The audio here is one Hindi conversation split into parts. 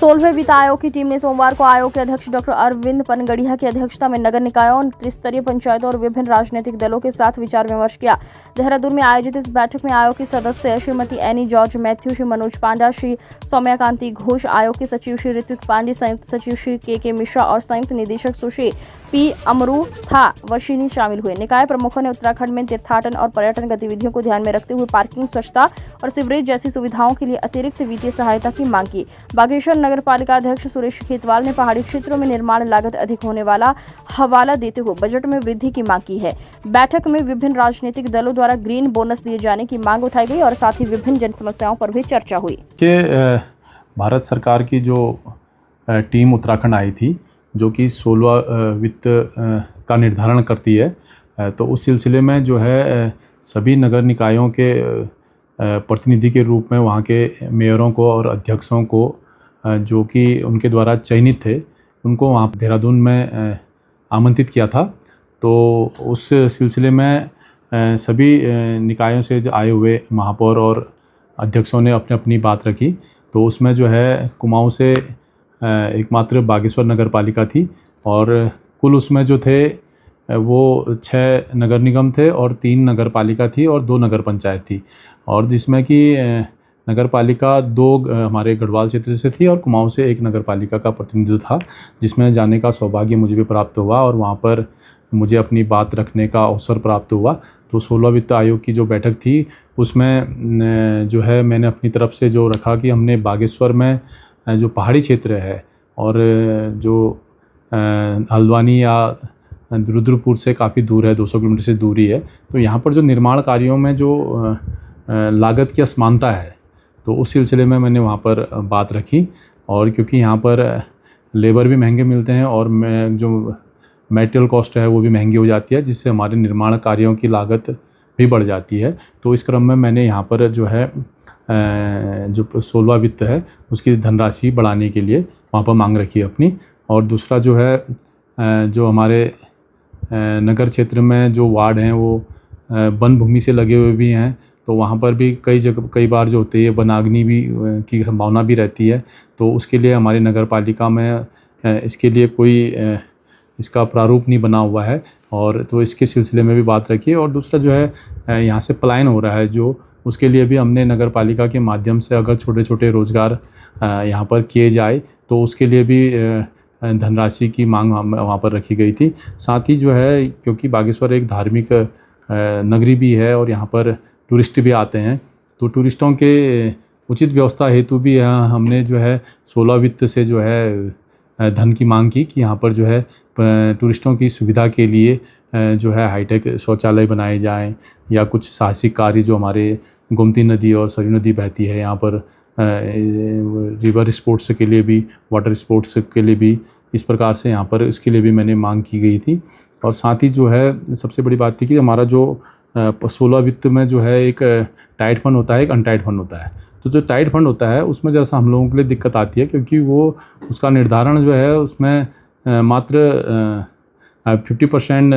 16वें वित्त आयोग की टीम ने सोमवार को आयोग के अध्यक्ष डॉक्टर अरविंद पनगड़िया की अध्यक्षता में नगर निकायों, त्रिस्तरीय पंचायतों और विभिन्न राजनीतिक दलों के साथ विचार विमर्श किया। देहरादून में आयोजित इस बैठक में आयोग की सदस्य श्रीमती एनी जॉर्ज मैथ्यू, श्री मनोज पांडा, श्री सौम्याकांति घोष, आयोग के सचिव श्री ऋत्विक पांडे, संयुक्त सचिव श्री के मिश्रा और संयुक्त निदेशक सुश्री पी अमरूथा वर्षिनी शामिल हुए। निकाय प्रमुखों ने उत्तराखंड में तीर्थाटन और पर्यटन गतिविधियों को ध्यान में रखते हुए पार्किंग, स्वच्छता और सीवरेज जैसी सुविधाओं के लिए अतिरिक्त वित्तीय सहायता की मांग की। बागेश्वर नगर पालिका अध्यक्ष सुरेश खेतवाल ने पहाड़ी क्षेत्रों में निर्माण लागत अधिक होने वाला हवाला देते हुए बजट में वृद्धि की मांग की है। बैठक में विभिन्न राजनीतिक दलों द्वारा ग्रीन बोनस दिए जाने की मांग उठाई गई और साथ ही विभिन्न जन समस्याओं पर भी चर्चा हुई। भारत सरकार की जो टीम उत्तराखंड आई थी, जो कि 16 वित्त का निर्धारण करती है, तो उस सिलसिले में जो है सभी नगर निकायों के प्रतिनिधि के रूप में वहाँ के मेयरों को और अध्यक्षों को, जो कि उनके द्वारा चयनित थे, उनको वहाँ देहरादून में आमंत्रित किया था। तो उस सिलसिले में सभी निकायों से जो आए हुए महापौर और अध्यक्षों ने अपनी अपनी बात रखी। तो उसमें जो है कुमाऊं से एकमात्र बागेश्वर नगर पालिका थी और कुल उसमें जो थे वो 6 नगर निगम थे और 3 नगर पालिका थी और 2 नगर पंचायत थी, और जिसमें कि नगर पालिका 2 हमारे गढ़वाल क्षेत्र से थी और कुमाऊं से 1 नगर पालिका का प्रतिनिधित्व था, जिसमें जाने का सौभाग्य मुझे भी प्राप्त हुआ और वहाँ पर मुझे अपनी बात रखने का अवसर प्राप्त हुआ। तो 16 वित्त आयोग की जो बैठक थी उसमें जो है मैंने अपनी तरफ से जो रखा कि हमने बागेश्वर में जो पहाड़ी क्षेत्र है और जो हल्द्वानी या रुद्रपुर से काफ़ी दूर है, 200 किलोमीटर से दूरी है, तो यहाँ पर जो निर्माण कार्यों में जो लागत की असमानता है, तो उस सिलसिले में मैंने वहाँ पर बात रखी। और क्योंकि यहाँ पर लेबर भी महंगे मिलते हैं और जो मटेरियल कॉस्ट है वो भी महंगी हो जाती है, जिससे हमारे निर्माण कार्यों की लागत भी बढ़ जाती है। तो इस क्रम में मैंने यहाँ पर जो है जो 16वां वित्त है उसकी धनराशि बढ़ाने के लिए वहाँ पर मांग रखी है अपनी। और दूसरा जो है जो हमारे नगर क्षेत्र में जो वार्ड हैं वो वन भूमि से लगे हुए भी हैं, तो वहाँ पर भी कई बार जो होती है वनाग्नि भी की संभावना भी रहती है। तो उसके लिए हमारी नगर पालिका में इसके लिए कोई इसका प्रारूप नहीं बना हुआ है, और तो इसके सिलसिले में भी बात रखी है। और दूसरा जो है यहाँ से पलायन हो रहा है, जो उसके लिए भी हमने नगर पालिका के माध्यम से अगर छोटे छोटे रोज़गार यहाँ पर किए जाए तो उसके लिए भी धनराशि की मांग वहाँ पर रखी गई थी। साथ ही जो है क्योंकि बागेश्वर एक धार्मिक नगरी भी है और यहाँ पर टूरिस्ट भी आते हैं, तो टूरिस्टों के उचित व्यवस्था हेतु भी हमने जो है 16 वित्त से जो है धन की मांग की कि यहाँ पर जो है टूरिस्टों की सुविधा के लिए जो है हाईटेक शौचालय बनाए जाएं, या कुछ साहसिक कार्य जो हमारे गोमती नदी और सरयू नदी बहती है यहाँ पर रिवर स्पोर्ट्स के लिए भी, वाटर स्पोर्ट्स के लिए भी, इस प्रकार से यहाँ पर इसके लिए भी मैंने मांग की गई थी। और साथ ही जो है सबसे बड़ी बात थी कि हमारा जो 16 वित्त में जो है एक टाइट फंड होता है, एक अनटाइट फंड होता है। तो जो टाइट फंड होता है उसमें जैसा हम लोगों के लिए दिक्कत आती है, क्योंकि वो उसका निर्धारण जो है उसमें मात्र 50%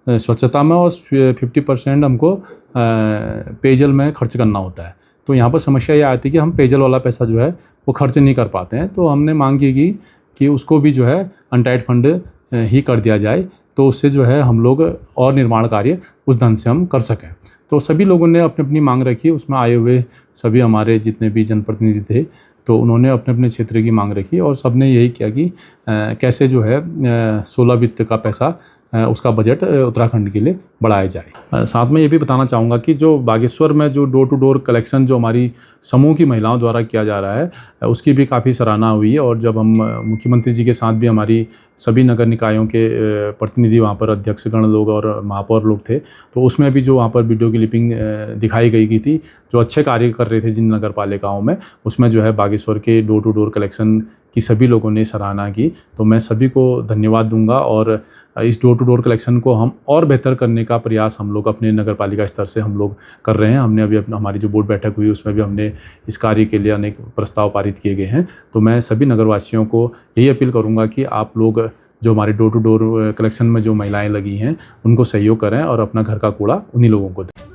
स्वच्छता में और 50% हमको पेयजल में खर्च करना होता है। तो यहाँ पर समस्या ये आती है कि हम पेयजल वाला पैसा जो है वो खर्च नहीं कर पाते हैं। तो हमने मांग की कि उसको भी जो है अनटाइट फंड ही कर दिया जाए, तो उससे जो है हम लोग और निर्माण कार्य उस धन से हम कर सकें। तो सभी लोगों ने अपनी अपनी मांग रखी। उसमें आए हुए सभी हमारे जितने भी जनप्रतिनिधि थे, तो उन्होंने अपने अपने क्षेत्र की मांग रखी और सबने यही किया कि कैसे जो है 16 वित्त का पैसा उसका बजट उत्तराखंड के लिए बढ़ाया जाए। साथ में ये भी बताना चाहूँगा कि जो बागेश्वर में जो डोर टू डोर कलेक्शन जो हमारी समूह की महिलाओं द्वारा किया जा रहा है, उसकी भी काफ़ी सराहना हुई है। और जब हम मुख्यमंत्री जी के साथ भी हमारी सभी नगर निकायों के प्रतिनिधि वहाँ पर अध्यक्षगण लोग और महापौर लोग थे, तो उसमें भी जो वहाँ पर वीडियो क्लिपिंग दिखाई गई थी, जो अच्छे कार्य कर रहे थे जिन नगर पालिकाओं में, उसमें जो है बागेश्वर के डोर टू डोर कलेक्शन की सभी लोगों ने सराहना की। तो मैं सभी को धन्यवाद दूंगा और इस डोर टू डोर कलेक्शन को हम और बेहतर करने का प्रयास हम लोग अपने नगर पालिका स्तर से हम लोग कर रहे हैं। हमने अभी हमारी जो बोर्ड बैठक हुई उसमें भी हमने इस कार्य के लिए अनेक प्रस्ताव पारित किए गए हैं। तो मैं सभी नगरवासियों को यही अपील करूंगा कि आप लोग जो हमारे डोर टू डोर कलेक्शन में जो महिलाएं लगी हैं उनको सहयोग करें और अपना घर का कूड़ा उन्हीं लोगों को दें।